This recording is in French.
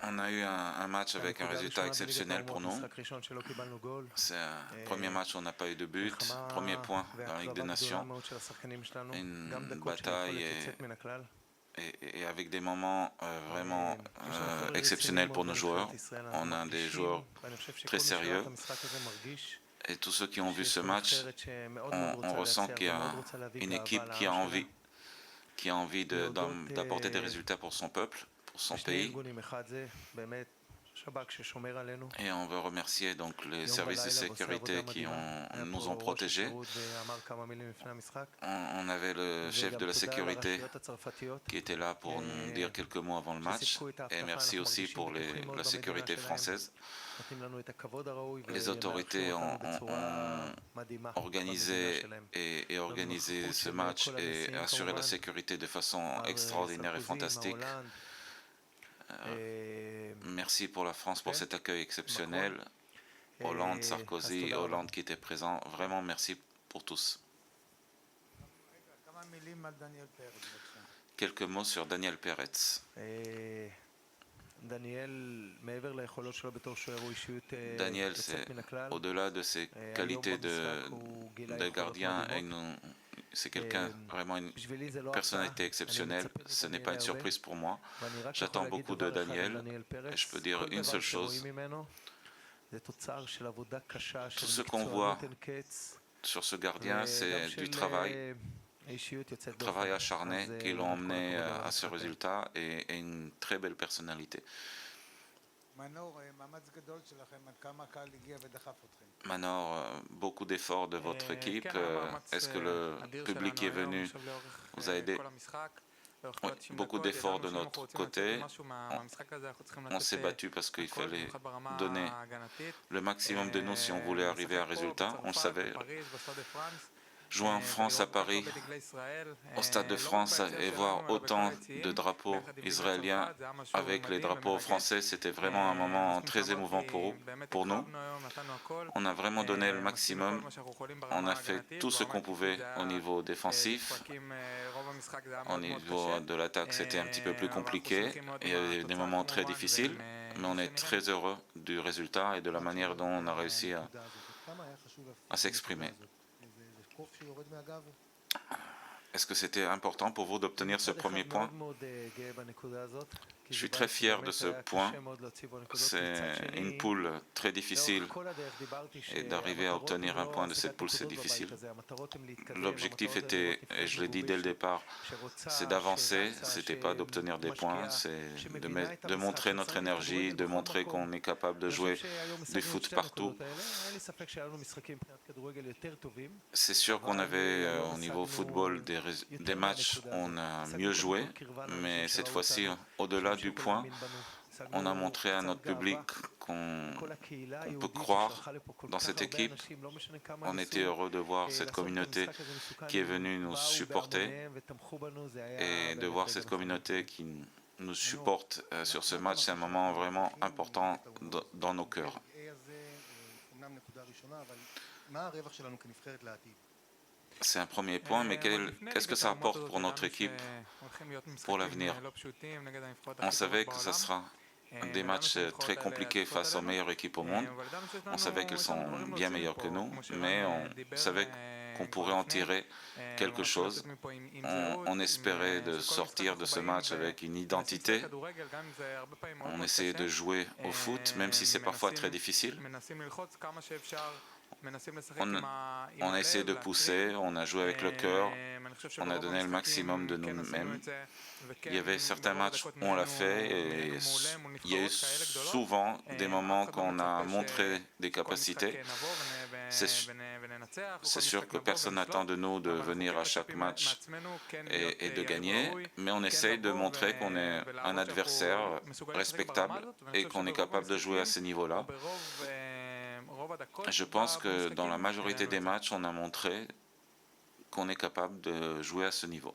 On a eu un match avec un résultat exceptionnel pour nous. C'est un premier match où on n'a pas eu de but, premier point dans la Ligue des Nations. Une bataille et avec des moments vraiment exceptionnels pour nos joueurs. On a des joueurs très sérieux. Et tous ceux qui ont vu ce match, on ressent qu'il y a une équipe qui a envie d'apporter des résultats pour son peuple, pour son pays. Et on veut remercier donc les services de sécurité qui nous ont protégés. On avait le chef de la sécurité qui était là pour nous dire quelques mots avant le match. Et merci aussi pour la sécurité française. Les autorités ont organisé ce match et assuré la sécurité de façon extraordinaire et fantastique. Merci pour la France pour cet accueil exceptionnel. Hollande, Sarkozy, Hollande qui était présent. Vraiment merci pour tous. Quelques mots sur Daniel Peretz. Daniel, au-delà de ses qualités de gardien, c'est quelqu'un, vraiment une personnalité exceptionnelle. Ce n'est pas une surprise pour moi. J'attends beaucoup de Daniel. Et je peux dire une seule chose. Tout ce qu'on voit sur ce gardien, c'est du travail acharné qui l'ont emmené à ce résultat et une très belle personnalité. Manor, beaucoup d'efforts de votre équipe. Est-ce que le public qui est venu vous a aidé? Oui, beaucoup d'efforts de notre côté. On s'est battu parce qu'il fallait donner le maximum de nous si on voulait arriver à un résultat. On le savait. Jouer en France, à Paris, au Stade de France, et voir autant de drapeaux israéliens avec les drapeaux français, c'était vraiment un moment très émouvant pour nous. On a vraiment donné le maximum. On a fait tout ce qu'on pouvait au niveau défensif. Au niveau de l'attaque, c'était un petit peu plus compliqué. Il y avait des moments très difficiles, mais on est très heureux du résultat et de la manière dont on a réussi à s'exprimer. Est-ce que c'était important pour vous d'obtenir ce premier point? Je suis très fier de ce point. C'est une poule très difficile et d'arriver à obtenir un point de cette poule, c'est difficile. L'objectif était, et je l'ai dit dès le départ, c'est d'avancer, c'était pas d'obtenir des points, c'est de montrer notre énergie, de montrer qu'on est capable de jouer du foot partout. C'est sûr qu'on avait au niveau football des matchs où on a mieux joué, mais cette fois-ci, au-delà du point, on a montré à notre public qu'on peut croire dans cette équipe. On était heureux de voir cette communauté qui est venue nous supporter et de voir cette communauté qui nous supporte sur ce match. C'est un moment vraiment important dans nos cœurs. C'est un premier point, mais qu'est-ce que ça apporte pour notre équipe pour l'avenir? On savait que ce sera des matchs très compliqués face aux meilleures équipes au monde. On savait qu'elles sont bien meilleures que nous, mais on savait qu'on pourrait en tirer quelque chose. On espérait de sortir de ce match avec une identité. On essayait de jouer au foot, même si c'est parfois très difficile. On a essayé de pousser, on a joué avec le cœur, on a donné le maximum de nous-mêmes. Il y avait certains matchs où on l'a fait et il y a eu souvent des moments qu'on a montré des capacités. C'est sûr que personne n'attend de nous de venir à chaque match et de gagner, mais on essaye de montrer qu'on est un adversaire respectable et qu'on est capable de jouer à ce niveau-là. Je pense que dans la majorité des matchs, on a montré qu'on est capable de jouer à ce niveau.